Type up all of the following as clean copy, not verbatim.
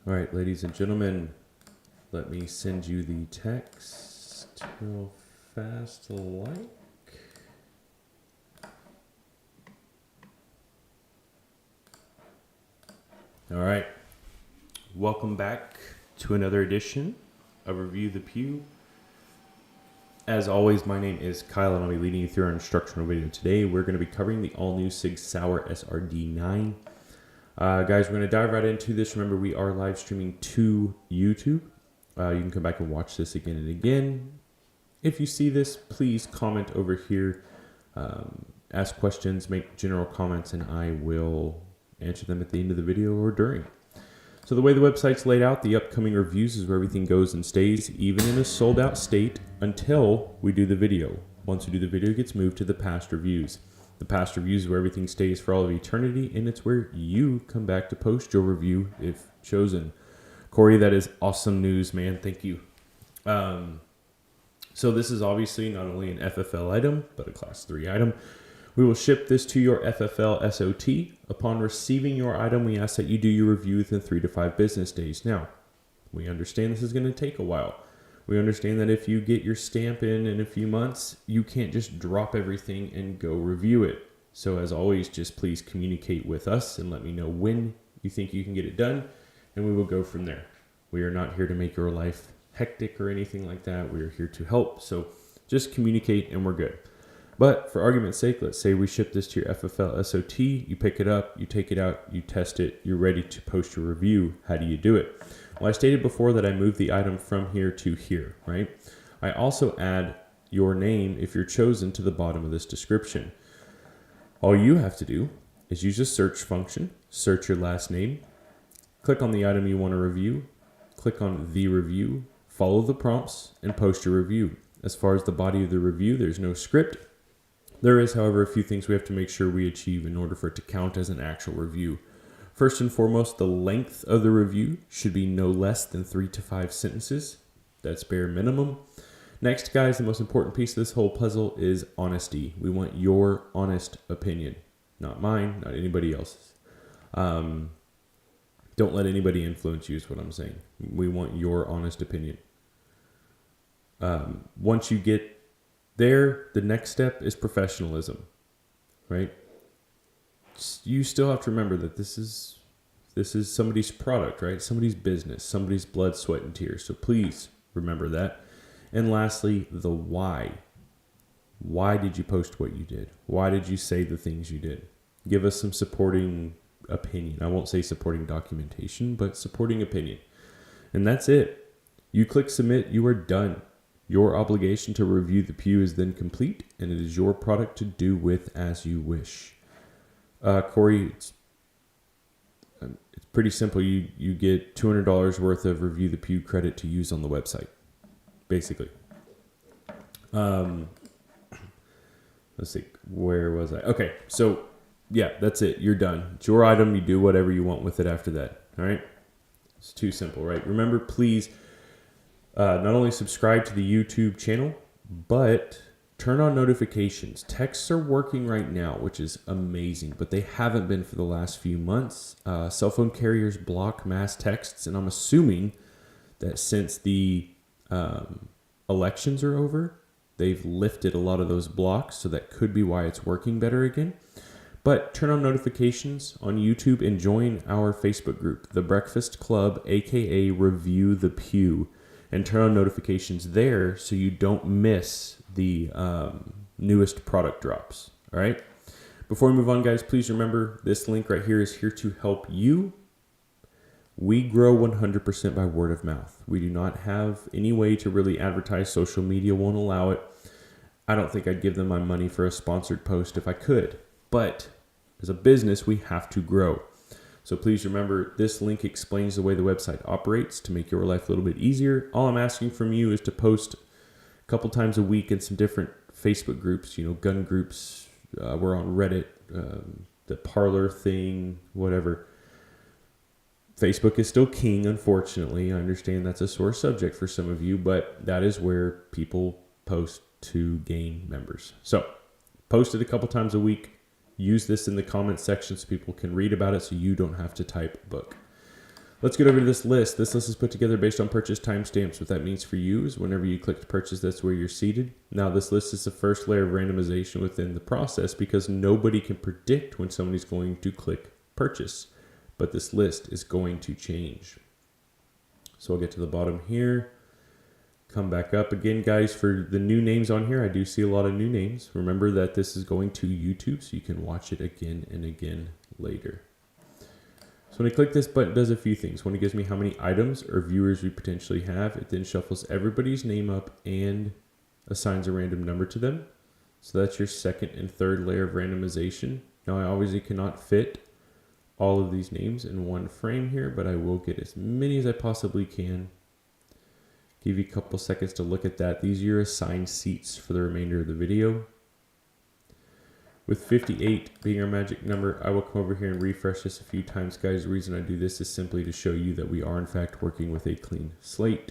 All right, ladies and gentlemen, let me send you the text real fast like. All right, welcome back to another edition of Review the Pew. As always, my name is Kyle and I'll be leading you through our instructional video. Today, we're going to be covering the all-new SIG SAUER SRD9. Guys, we're going to dive right into this. Remember, we are live streaming to YouTube. You can come back and watch this again and again. If you see this, please comment over here, ask questions, make general comments, and I will answer them at the end of the video or during. So the way the website's laid out, the upcoming reviews is where everything goes and stays, even in a sold out state, until we do the video. Once we do the video, it gets moved to the past reviews. The past reviews is where everything stays for all of eternity, and it's where you come back to post your review if chosen. Corey, that is awesome news, man. Thank you. So this is obviously not only an FFL item, but a Class 3 item. We will ship this to your FFL SOT. Upon receiving your item, we ask that you do your review within 3 to 5 business days. Now, we understand this is going to take a while. We understand that if you get your stamp in a few months, you can't just drop everything and go review it. So as always, just please communicate with us and let me know when you think you can get it done, and we will go from there. We are not here to make your life hectic or anything like that. We are here to help. So just communicate and we're good. But for argument's sake, let's say we ship this to your FFL SOT, you pick it up, you take it out, you test it, you're ready to post your review. How do you do it? Well, I stated before that I moved the item from here to here, right? I also add your name, if you're chosen, to the bottom of this description. All you have to do is use a search function, search your last name, click on the item you want to review, click on the review, follow the prompts, and post your review. As far as the body of the review, there's no script. There is, however, a few things we have to make sure we achieve in order for it to count as an actual review. First and foremost, the length of the review should be no less than 3 to 5 sentences. That's bare minimum. Next, guys, the most important piece of this whole puzzle is honesty. We want your honest opinion, not mine, not anybody else's. Don't let anybody influence you is what I'm saying. We want your honest opinion. Once you get there, the next step is professionalism, right? You still have to remember that this is somebody's product, right? Somebody's business, somebody's blood, sweat, and tears. So please remember that. And lastly, the why. Why did you post what you did? Why did you say the things you did? Give us some supporting opinion. I won't say supporting documentation, but supporting opinion. And that's it. You click submit, you are done. Your obligation to review the pew is then complete, and it is your product to do with as you wish. Corey, it's pretty simple. You get $200 worth of Review the Pew credit to use on the website, basically. Let's see, where was I? Okay, so yeah, that's it. You're done. It's your item. You do whatever you want with it after that. All right? It's too simple, right? Remember, please, not only subscribe to the YouTube channel, but turn on notifications. Texts are working right now, which is amazing, but they haven't been for the last few months. Cell phone carriers block mass texts, and I'm assuming that since the elections are over, they've lifted a lot of those blocks, so that could be why it's working better again. But turn on notifications on YouTube and join our Facebook group, The Breakfast Club, aka Review the Pew, and turn on notifications there so you don't miss the newest product drops. All right. Before we move on, guys, please remember this link right here is here to help you. We grow 100% by word of mouth. We do not have any way to really advertise. Social media won't allow it. I don't think I'd give them my money for a sponsored post if I could. But as a business, we have to grow. So please remember, this link explains the way the website operates to make your life a little bit easier. All I'm asking from you is to post a couple times a week in some different Facebook groups, gun groups. We're on Reddit, the Parlor thing, whatever. Facebook is still king, unfortunately. I understand that's a sore subject for some of you, but that is where people post to gain members. So post it a couple times a week. Use this in the comment section so people can read about it so you don't have to type a book. Let's get over to this list. This list is put together based on purchase timestamps. What that means for you is whenever you click to purchase, that's where you're seated. Now, this list is the first layer of randomization within the process because nobody can predict when somebody's going to click purchase. But this list is going to change. So I'll get to the bottom here. Come back up again, guys. For the new names on here, I do see a lot of new names. Remember that this is going to YouTube, so you can watch it again and again later. So when I click this button, it does a few things. One, it gives me how many items or viewers we potentially have. It then shuffles everybody's name up and assigns a random number to them. So that's your second and third layer of randomization. Now I obviously cannot fit all of these names in one frame here, but I will get as many as I possibly can. Give you a couple seconds to look at that. These are your assigned seats for the remainder of the video. With 58 being our magic number, I will come over here and refresh this a few times, guys. The reason I do this is simply to show you that we are in fact working with a clean slate.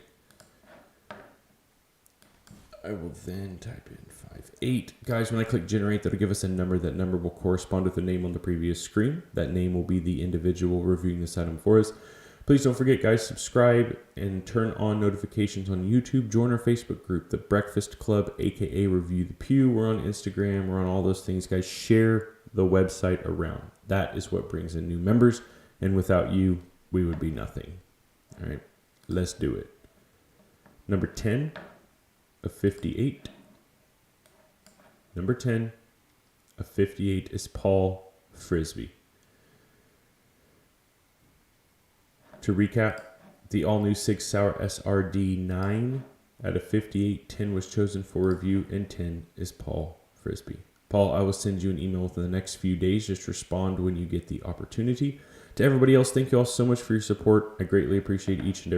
I will then type in 58. Guys, when I click generate, that'll give us a number. That number will correspond with the name on the previous screen. That name will be the individual reviewing this item for us. Please don't forget, guys, subscribe and turn on notifications on YouTube. Join our Facebook group, The Breakfast Club, aka Review the Pew. We're on Instagram. We're on all those things, guys. Share the website around. That is what brings in new members. And without you, we would be nothing. All right, let's do it. Number 10 of 58. Number 10 of 58 is Paul Frisbee. To recap, the all-new SIG SAUER SRD9 out of 58, 10 was chosen for review, and 10 is Paul Frisbee. Paul, I will send you an email within the next few days. Just respond when you get the opportunity. To everybody else, thank you all so much for your support. I greatly appreciate each and every